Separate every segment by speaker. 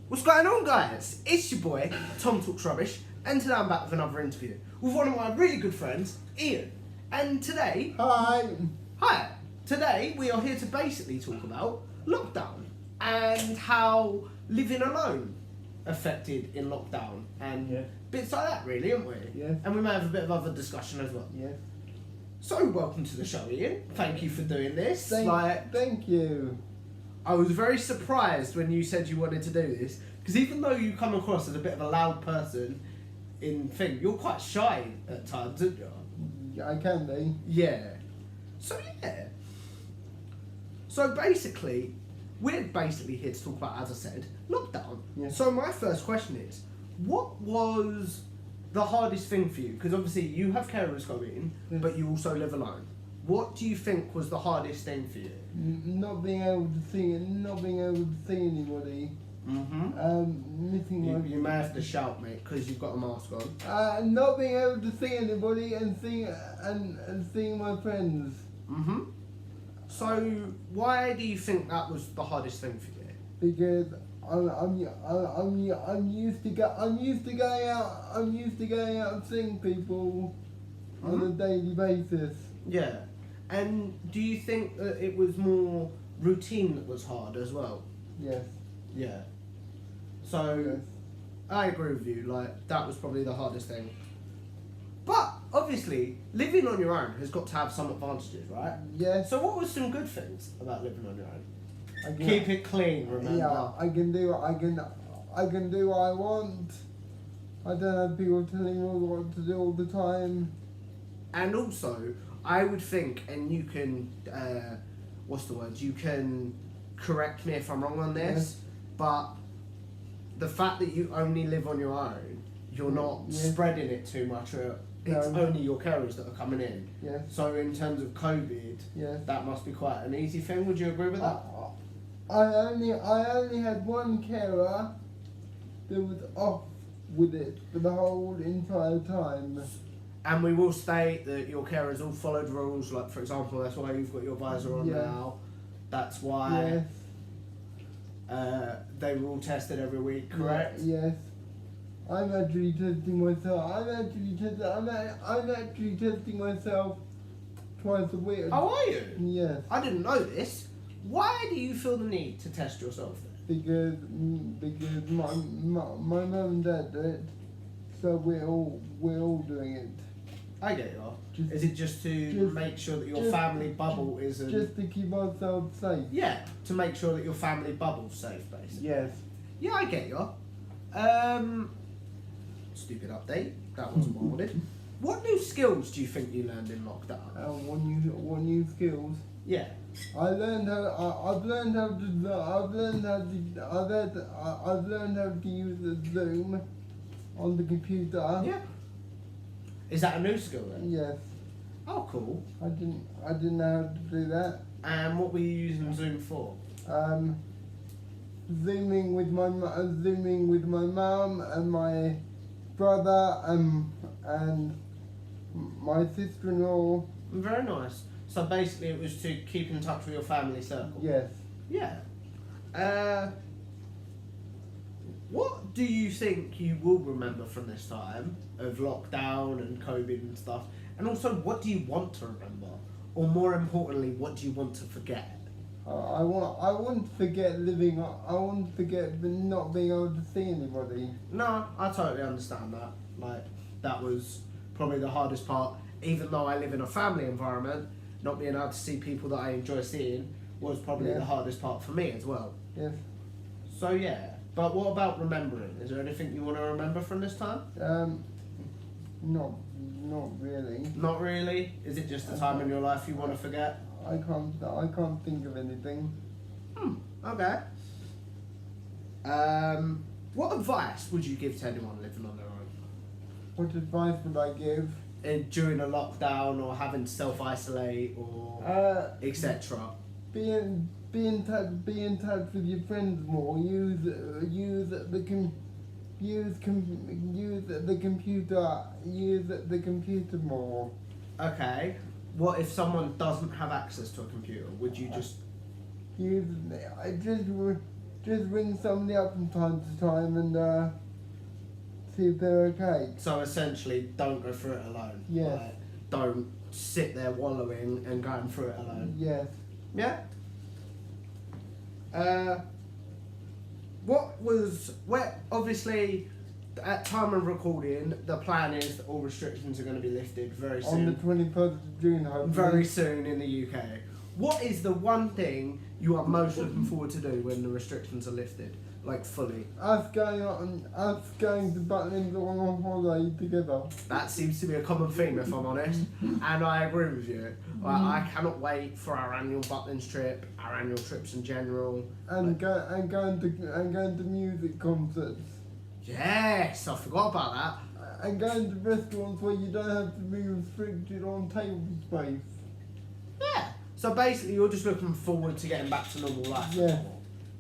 Speaker 1: What's going on, guys? It's your boy, Tom Talks Rubbish, and today I'm back with another interview with one of my really good friends, Ian. And today... Hi! Today we are here to basically talk about lockdown and how living alone affected in lockdown and bits like that, really, aren't we?
Speaker 2: Yeah.
Speaker 1: And we may have a bit of other discussion as well.
Speaker 2: Yeah.
Speaker 1: So, welcome to the show, Ian. Thank you for doing this.
Speaker 2: Thank you.
Speaker 1: I was very surprised when you said you wanted to do this, because even though you come across as a bit of a loud person in thing, you're quite shy at times, aren't you?
Speaker 2: I can be.
Speaker 1: Yeah. So basically, we're basically here to talk about, as I said, lockdown.
Speaker 2: Yeah.
Speaker 1: So my first question is, what was the hardest thing for you? Because obviously you have carers going, but you also live alone. What do you think was the hardest thing for you?
Speaker 2: Not being able to see anybody. Missing
Speaker 1: You may have to shout, mate, because you've got a mask on.
Speaker 2: Not being able to see anybody and seeing my friends.
Speaker 1: So why do you think that was the hardest thing for you?
Speaker 2: Because I'm used to going out and seeing people on a daily basis.
Speaker 1: Yeah. And do you think that it was more routine that was hard as well?
Speaker 2: Yes.
Speaker 1: Yeah. So,
Speaker 2: Yes.
Speaker 1: I agree with you, like, that was probably the hardest thing. But, obviously, living on your own has got to have some advantages, right?
Speaker 2: Yes.
Speaker 1: So what were some good things about living on your own?
Speaker 2: I
Speaker 1: Keep it clean, remember?
Speaker 2: Yeah, I can do what I want. I don't have people telling me what to do all the time.
Speaker 1: And also, I would think, and you can, you can correct me if I'm wrong on this, but the fact that you only live on your own, you're not spreading it too much, it's only your carers that are coming in.
Speaker 2: Yes.
Speaker 1: So in terms of COVID, that must be quite an easy thing. Would you agree with that?
Speaker 2: I only had one carer that was off with it for the whole entire time.
Speaker 1: And we will state that your carers all followed rules, like for example, that's why you've got your visor on now. That's why they were all tested every week, correct?
Speaker 2: Yes. I'm actually testing myself. I'm actually testing myself twice a week.
Speaker 1: Oh, are you?
Speaker 2: Yes.
Speaker 1: I didn't know this. Why do you feel the need to test yourself then?
Speaker 2: Because my mum and dad do it, so we're all doing it.
Speaker 1: I get you. Is it just to make sure that your family bubble isn't...
Speaker 2: Just to keep ourselves safe.
Speaker 1: Yeah, to make sure that your family bubble's safe, basically.
Speaker 2: Yes.
Speaker 1: Yeah, I get you. Stupid update. That wasn't what I wanted. What new skills do you think you learned in lockdown?
Speaker 2: What new skills?
Speaker 1: Yeah.
Speaker 2: I've learned how to use the Zoom on the computer.
Speaker 1: Yeah. Is that a new skill then?
Speaker 2: Yes.
Speaker 1: Oh, cool.
Speaker 2: I didn't know how to do that.
Speaker 1: And what were you using Zoom for?
Speaker 2: Zooming with my mum and my brother and my sister-in-law.
Speaker 1: Very nice. So basically it was to keep in touch with your family circle?
Speaker 2: Yes.
Speaker 1: Yeah. What do you think you will remember from this time of lockdown and COVID and stuff? And also, what do you want to remember? Or more importantly, what do you want to forget?
Speaker 2: I want to forget I want to forget not being able to see anybody.
Speaker 1: No, I totally understand that. Like, that was probably the hardest part. Even though I live in a family environment, not being able to see people that I enjoy seeing was probably the hardest part for me as well.
Speaker 2: Yes.
Speaker 1: So yeah, but what about remembering? Is there anything you want to remember from this time?
Speaker 2: Not really.
Speaker 1: Not really? Is it just a time in your life you want to forget?
Speaker 2: I can't think of anything.
Speaker 1: Okay. What advice would you give to anyone living on their own?
Speaker 2: What advice would I give?
Speaker 1: During a lockdown or having to self-isolate or etc.
Speaker 2: Be in touch with your friends more. Use the computer more.
Speaker 1: Okay. What if someone doesn't have access to a computer? Would you just...
Speaker 2: Just just ring somebody up from time to time and see if they're okay.
Speaker 1: So essentially, don't go through it alone.
Speaker 2: Yes.
Speaker 1: Like, don't sit there wallowing and going through it alone.
Speaker 2: Yes.
Speaker 1: Yeah. Obviously, at time of recording, the plan is that all restrictions are going to be lifted very soon.
Speaker 2: On the 21st of June, hopefully.
Speaker 1: Very soon in the UK. What is the one thing you are most looking forward to do when the restrictions are lifted, like fully?
Speaker 2: Us going to Butlins on holiday together.
Speaker 1: That seems to be a common theme, if I'm honest, and I agree with you. I cannot wait for our annual Butlins trip, our annual trips in general,
Speaker 2: and going to music concerts.
Speaker 1: Yes, I forgot about that.
Speaker 2: And going to restaurants where you don't have to be restricted on table space.
Speaker 1: Yeah. So basically, you're just looking forward to getting back to normal life.
Speaker 2: Yeah.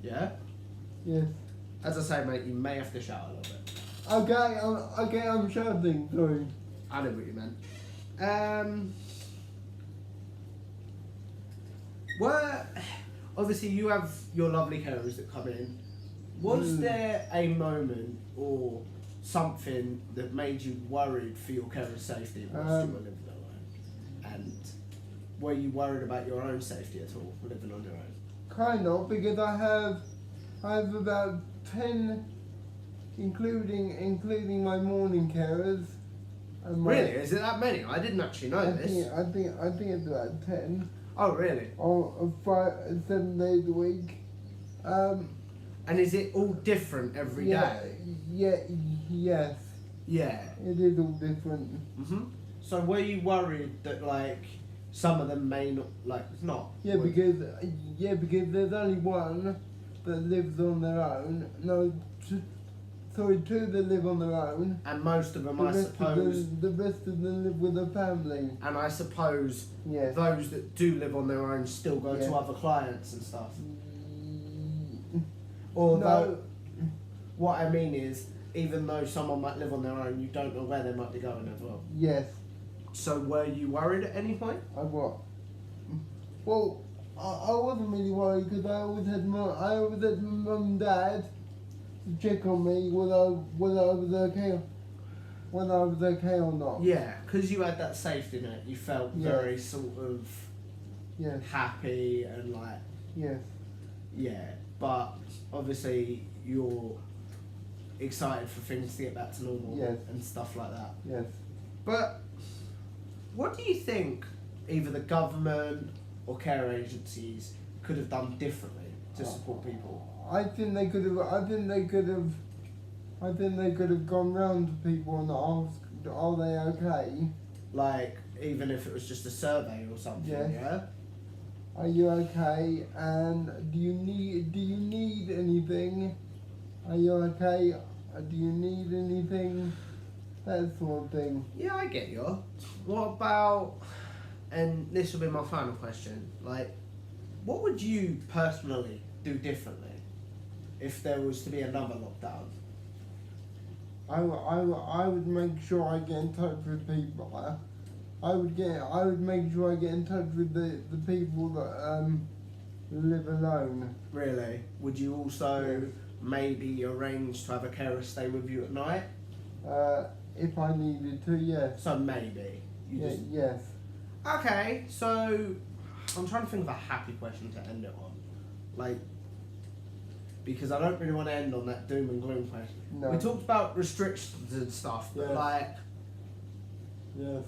Speaker 1: Yeah.
Speaker 2: Yes.
Speaker 1: As I say, mate, you may have to shout a little bit.
Speaker 2: Okay, I'm shouting. Sorry.
Speaker 1: I know what you meant. Obviously you have your lovely carers that come in. Was there a moment or something that made you worried for your carer's safety whilst you were living alone? And were you worried about your own safety at all, living on your own?
Speaker 2: Kind of, because I have about 10, including my morning carers. And
Speaker 1: Really? Is it that many? I didn't actually know this.
Speaker 2: I think it's about 10.
Speaker 1: Oh, really?
Speaker 2: On 7 days a week.
Speaker 1: And is it all different every day?
Speaker 2: Yes.
Speaker 1: Yeah.
Speaker 2: It is all different.
Speaker 1: So were you worried that like some of them may not not?
Speaker 2: Yeah, because there's only one that lives on their own. No, two that live on their own.
Speaker 1: And most of them, I suppose.
Speaker 2: The rest of them live with a family.
Speaker 1: And I suppose
Speaker 2: Yes.
Speaker 1: those that do live on their own still go
Speaker 2: Yes.
Speaker 1: to other clients and stuff.
Speaker 2: No.
Speaker 1: What I mean is, even though someone might live on their own, you don't know where they might be going as well.
Speaker 2: Yes.
Speaker 1: So were you worried at any point?
Speaker 2: I what? Well, I wasn't really worried because I always had mum and dad to check on me whether I was okay or not.
Speaker 1: Yeah, because you had that safety net, you felt
Speaker 2: Yes.
Speaker 1: very sort of
Speaker 2: Yes.
Speaker 1: happy and like,
Speaker 2: Yes.
Speaker 1: yeah. But obviously you're excited for things to get back to normal
Speaker 2: Yes.
Speaker 1: and stuff like that.
Speaker 2: Yes.
Speaker 1: But what do you think either the government or care agencies could have done differently to support people?
Speaker 2: I think they could have gone round to people and asked, are they okay?
Speaker 1: Like, even if it was just a survey or something,
Speaker 2: Yes.
Speaker 1: yeah?
Speaker 2: Are you okay? And do you need anything? Are you okay? Do you need anything? That sort of thing.
Speaker 1: Yeah, I get you. What about, and this will be my final question, like, what would you personally do differently if there was to be another lockdown?
Speaker 2: I would make sure I get in touch with people. I would make sure I get in touch with the people that live alone.
Speaker 1: Really? Would you also maybe arrange to have a carer stay with you at night?
Speaker 2: If I needed to, yes.
Speaker 1: So maybe.
Speaker 2: Yes.
Speaker 1: Okay, so I'm trying to think of a happy question to end it on. Like, because I don't really want to end on that doom and gloom question.
Speaker 2: No.
Speaker 1: We talked about restrictions and stuff, but
Speaker 2: Yes.
Speaker 1: like,
Speaker 2: Yes.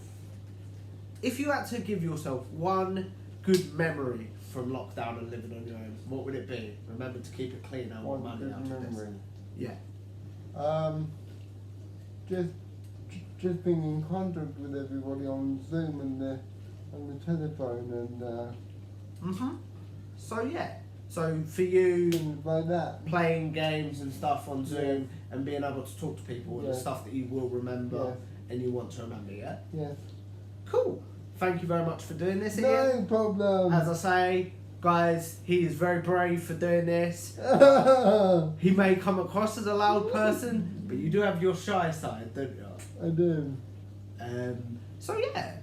Speaker 1: if you had to give yourself one good memory from lockdown and living on your own, what would it be? Remember to keep it clean and want money out of this. Yeah.
Speaker 2: Just being in contact with everybody on Zoom and the telephone and
Speaker 1: So yeah. So for you,
Speaker 2: things like that.
Speaker 1: playing games and stuff on Zoom and being able to talk to people and the stuff that you will remember and you want to remember, yeah?
Speaker 2: Yes.
Speaker 1: Cool. Thank you very much for doing this, Ian.
Speaker 2: No problem.
Speaker 1: As I say, guys, he is very brave for doing this. He may come across as a loud person, but you do have your shy side, don't you?
Speaker 2: I do.
Speaker 1: So yeah,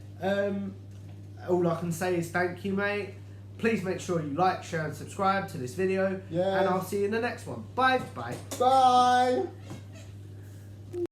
Speaker 1: all I can say is thank you, mate. Please make sure you like, share and subscribe to this video.
Speaker 2: Yeah.
Speaker 1: And I'll see you in the next one. Bye. Bye.
Speaker 2: Bye.